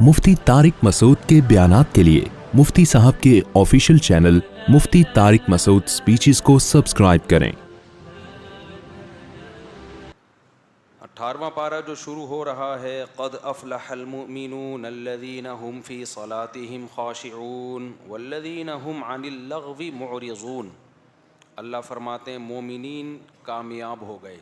मुफ्ती तारिक मसूद के बयानात के लिए मुफ्ती साहब के ऑफिशियल चैनल मुफ्ती तारिक मसूद स्पीचेस को सब्सक्राइब करें। 18वां पारा जो शुरू हो रहा है, क़द अफ़लहल मुमिनून अल्लज़ीना हुम फ़ी सलातिहिम ख़ाशिऊन वल्लज़ीना हुम अनिल लग़्वी मुअरिज़ून। अल्लाह फरमाते हैं मोमिनीन कामयाब हो गए।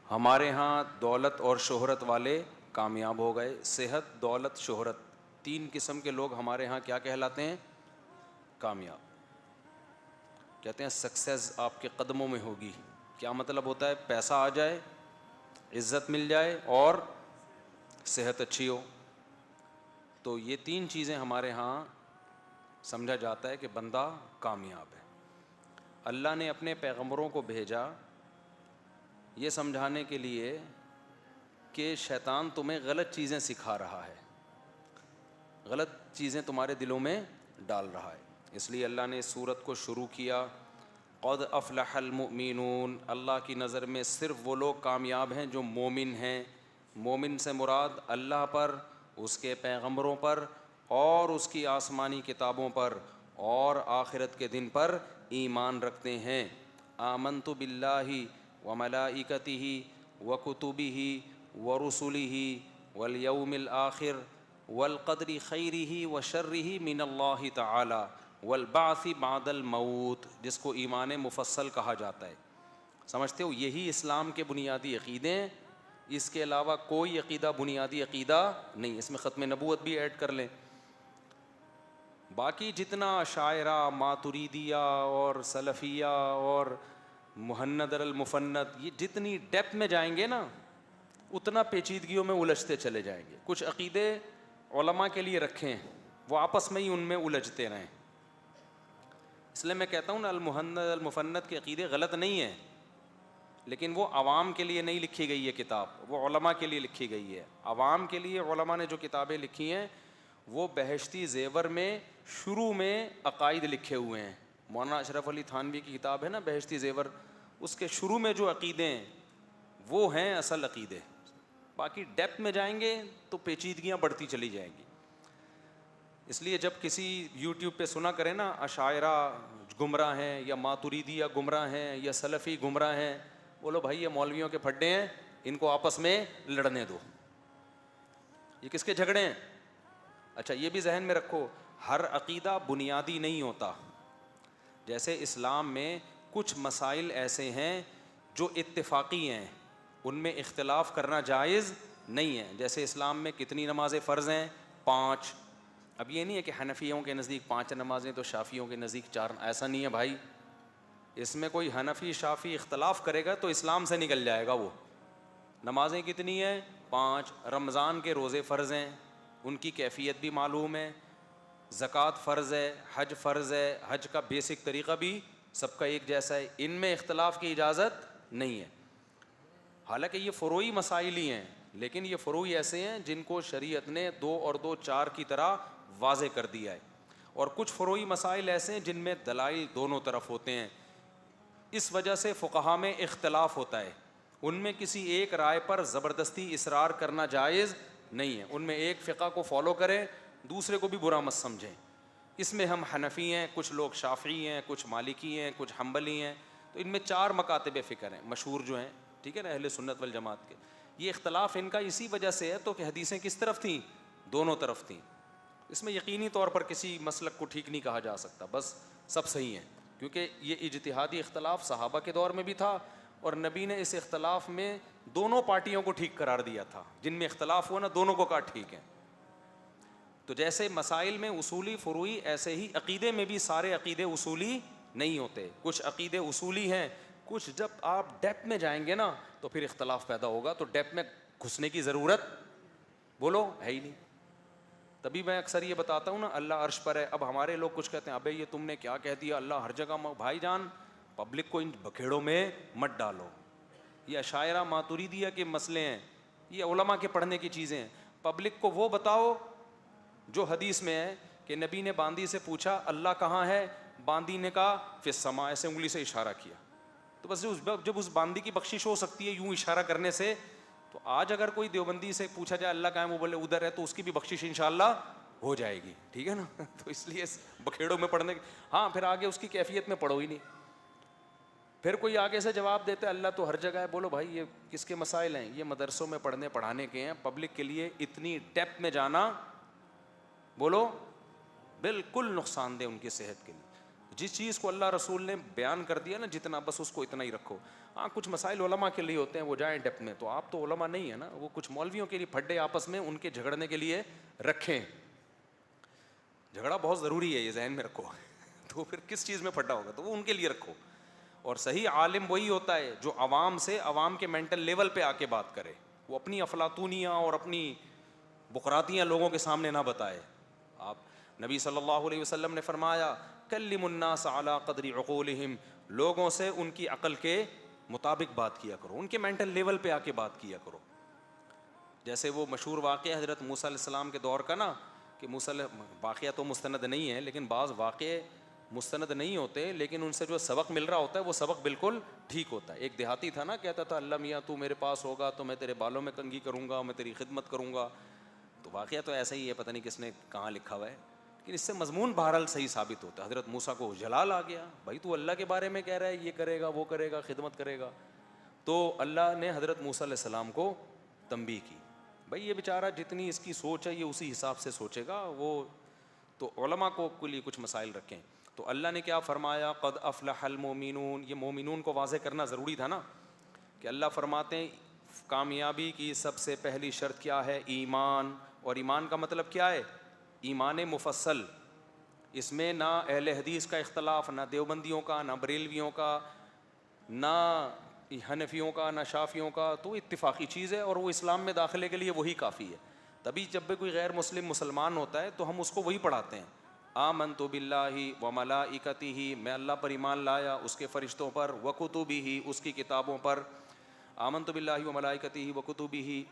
हमारे यहाँ दौलत और शोहरत वाले कामयाब हो गए। सेहत, दौलत, शोहरत, तीन किस्म के लोग हमारे यहाँ क्या कहलाते हैं? कामयाब। कहते हैं सक्सेस आपके कदमों में होगी। क्या मतलब होता है? पैसा आ जाए, इज़्ज़त मिल जाए और सेहत अच्छी हो। तो ये तीन चीज़ें हमारे यहाँ समझा जाता है कि बंदा कामयाब है। अल्लाह ने अपने पैगंबरों को भेजा ये समझाने के लिए कि शैतान तुम्हें गलत चीज़ें सिखा रहा है, गलत चीज़ें तुम्हारे दिलों में डाल रहा है। इसलिए अल्लाह ने इस सूरत को शुरू किया, क़द अफ़लहल मुमिनून। अल्लाह की नज़र में सिर्फ़ वो लोग कामयाब हैं जो मोमिन हैं। मोमिन से मुराद अल्लाह पर, उसके पैगंबरों पर और उसकी आसमानी किताबों पर और आखिरत के दिन पर ईमान रखते हैं। आमनतु बिल्लाहि व मलाइकतिही व कुतुबिही व रुसुलिही वल यौमिल आखिर वल क़द्रि खैरिही व शर्रिही मिनल्लाहि तआला वल बाअसी बादल मौत, जिसको ईमान मुफस्सल कहा जाता है। समझते हो? यही इस्लाम के बुनियादी अक़ीदे हैं। इसके अलावा कोई अक़ीदा बुनियादी अक़ीदा नहीं। इसमें ख़त्म नबूवत भी ऐड कर लें। बाकी जितना शायरा, मातुरीदिया और सलफ़िया और मुहन्नद अल मुफन्नद, ये जितनी डेप्थ में जाएंगे ना उतना पेचीदगियों में उलझते चले जाएंगे। कुछ अक़ीदे उलमा के लिए रखे हैं, वो आपस में ही उनमें उलझते रहें। इसलिए मैं कहता हूँ ना, अल मुहन्नद अल मुफन्नद के अक़ीदे गलत नहीं हैं, लेकिन वो आवाम के लिए नहीं लिखी गई है किताब, वो उलमा के लिए लिखी गई है। आवाम के लिए उलमा ने जो किताबें लिखी हैं वो बहश्ती ज़ेवर में शुरू में अक़ाइद लिखे हुए हैं। मौलाना अशरफ अली थानवी की किताब है ना बहश्ती ज़ेवर, उसके शुरू में जो अक़ीदे हैं वो हैं असल अक़ीदे। बाकी डेप्थ में जाएंगे तो पेचीदगियाँ बढ़ती चली जाएंगी। इसलिए जब किसी यूट्यूब पे सुना करें ना अशायरा गुमराह हैं या मातुरीदिया गुमराह हैं या सलफ़ी गुमराह हैं, बोलो भाई ये मौलवियों के फड्डे हैं, इनको आपस में लड़ने दो। ये किसके झगड़े हैं? अच्छा, ये भी जहन में रखो, हर अक़ीदा बुनियादी नहीं होता। जैसे इस्लाम में कुछ मसाइल ऐसे हैं जो इत्तिफ़ाक़ी हैं, उनमें इख्तिलाफ़ करना जायज़ नहीं है। जैसे इस्लाम में कितनी नमाज़ें फ़र्ज़ हैं? 5। अब ये नहीं है कि हनफियों के नज़दीक 5 नमाज़ें तो शाफ़ियों के नज़दीक 4, ऐसा नहीं है भाई। इसमें कोई हनफी शाफ़ी इख्तिलाफ़ करेगा तो इस्लाम से निकल जाएगा वो। नमाज़ें कितनी हैं? 5। रमज़ान के रोज़े फ़र्ज़ हैं, उनकी कैफ़ियत भी मालूम है। ज़कात फ़र्ज़ है, हज फ़र्ज़ है, हज का बेसिक तरीक़ा भी सबका एक जैसा है, इनमें इख्तिलाफ़ की इजाज़त नहीं है। हालांकि ये फ़ुरूई मसाइल ही हैं, लेकिन ये फ़ुरूई ऐसे हैं जिनको शरीयत ने 2 और 2 4 की तरह वाज़े कर दिया है। और कुछ फ़ुरूई मसाइल ऐसे हैं जिनमें दलाइल दोनों तरफ होते हैं। इस वजह से फ़ुक़हा में इख्तिलाफ़ होता है। उनमें किसी एक राय पर ज़बरदस्ती इसरार करना जायज़ नहीं है। उनमें एक फ़िक़ा को फ़ॉलो करें, दूसरे को भी बुरा मत समझें। इसमें हम हनफ़ी हैं, कुछ लोग शाफ़ी हैं, कुछ मालिकी हैं, कुछ हम्बली हैं। तो इनमें 4 मकातिब फ़िक्र हैं मशहूर जो हैं, ठीक है ना, अहले सुन्नत वल जमात के। ये इख्तिलाफ़ इनका इसी वजह से है तो कि हदीसें किस तरफ थीं? दोनों तरफ थीं। इसमें यकीनी तौर पर किसी मसलक को ठीक नहीं कहा जा सकता, बस सब सही हैं, क्योंकि ये इज्तिहादी इख्तिलाफ़ सहाबा के दौर में भी था और नबी ने इस इख्तिलाफ़ में दोनों पार्टियों को ठीक करार दिया था। जिनमें इख्तिलाफ़ हुआ ना, दोनों को कहा ठीक है। तो जैसे मसाइल में उसूली फ़ुरूई, ऐसे ही अक़ीदे में भी सारे अक़ीदे उसूली नहीं होते। कुछ अक़ीदे उसूली हैं, कुछ जब आप डेप्थ में जाएंगे ना तो फिर इख्तिलाफ़ पैदा होगा। तो डेप्थ में घुसने की ज़रूरत बोलो है ही नहीं। तभी मैं अक्सर ये बताता हूँ ना, अल्लाह अर्श पर है। अब हमारे लोग कुछ कहते हैं, अबे ये तुमने क्या कह दिया, अल्लाह हर जगह। भाईजान, पब्लिक को इन बखेड़ों में मत डालो। ये अशायरा मातुरीदिया के मसले हैं, ये उलमा के पढ़ने की चीज़ें हैं। पब्लिक को वो बताओ जो हदीस में है कि नबी ने बांदी से पूछा अल्लाह कहाँ है, बांदी ने कहा फिस समा, ऐसे उंगली से इशारा किया। तो बस जब उस बांदी की बख्शिश हो सकती है यूं इशारा करने से تو آج اگر کوئی دیوبندی سے پوچھا جائے اللہ کہاں ہے، وہ بولے ادھر ہے، تو اس کی بھی بخشش انشاءاللہ ہو جائے گی، ٹھیک ہے نا. تو اس لیے بکھیڑوں میں پڑھنے، ہاں پھر آگے اس کی کیفیت میں پڑھو ہی نہیں. پھر کوئی آگے سے جواب دیتا ہے اللہ تو ہر جگہ ہے. بولو بھائی یہ کس کے مسائل ہیں؟ یہ مدرسوں میں پڑھانے کے ہیں. پبلک کے لیے اتنی ڈیپتھ میں جانا بولو بالکل نقصان دہ ان کی صحت کے لیے. جس چیز کو اللہ رسول نے بیان کر دیا نا جتنا، بس اس کو اتنا ہی رکھو. ہاں کچھ مسائل علماء کے لیے ہوتے ہیں وہ جائیں ڈیپتھ میں، تو آپ تو علماء نہیں ہیں نا، وہ کچھ مولویوں کے لیے پھڈے آپس میں ان کے جھگڑنے کے لیے رکھیں. جھگڑا بہت ضروری ہے، یہ ذہن میں رکھو. تو پھر کس چیز میں پھڈا ہوگا، تو وہ ان کے لیے رکھو. اور صحیح عالم وہی ہوتا ہے جو عوام سے، عوام کے مینٹل لیول پہ آ کے بات کرے. وہ اپنی افلاطونیاں اور اپنی بقراتیاں لوگوں کے سامنے نہ بتائے. آپ نبی صلی اللہ علیہ وسلم نے فرمایا کلم الناس علی قدر عقولہم، لوگوں سے ان کی عقل کے مطابق بات کیا کرو، ان کے مینٹل لیول پہ آ کے بات کیا کرو. جیسے وہ مشہور واقعہ حضرت موسیٰ علیہ السلام کے دور کا نا، کہ موسیٰ واقعہ تو مستند نہیں ہے لیکن بعض واقعے مستند نہیں ہوتے، لیکن ان سے جو سبق مل رہا ہوتا ہے وہ سبق بالکل ٹھیک ہوتا ہے. ایک دیہاتی تھا نا، کہتا تھا اللہ میاں تو میرے پاس ہوگا تو میں تیرے بالوں میں کنگھی کروں گا، میں تیری خدمت کروں گا. تو واقعہ تو ایسا ہی ہے، پتہ نہیں کس نے کہاں لکھا ہوا ہے، لیکن اس سے مضمون بہرحال صحیح ثابت ہوتا ہے. حضرت موسیٰ کو جلال آ گیا، بھائی تو اللہ کے بارے میں کہہ رہا ہے یہ کرے گا وہ کرے گا خدمت کرے گا. تو اللہ نے حضرت موسیٰ علیہ السلام کو تنبیہ کی، بھائی یہ بیچارہ جتنی اس کی سوچ ہے یہ اسی حساب سے سوچے گا. وہ تو علماء کو لیے کچھ مسائل رکھیں. تو اللہ نے کیا فرمایا، قد افلح المومنون. یہ مومنون کو واضح کرنا ضروری تھا نا، کہ اللہ فرماتے ہیں کامیابی کی سب سے پہلی شرط کیا ہے، ایمان. اور ایمان کا مطلب کیا ہے، ایمان مفصل. اس میں نہ اہل حدیث کا اختلاف، نہ دیوبندیوں کا، نہ بریلویوں کا، نہ حنفیوں کا، نہ شافیوں کا. تو اتفاقی چیز ہے اور وہ اسلام میں داخلے کے لیے وہی کافی ہے. تبھی جب بھی کوئی غیر مسلم مسلمان ہوتا ہے تو ہم اس کو وہی پڑھاتے ہیں، آمنت باللہ و ملائکتہ، میں اللہ پر ایمان لایا، اس کے فرشتوں پر، و کتبہ، اس کی کتابوں پر. آمنت باللہ و ملائکتہ و کتبہ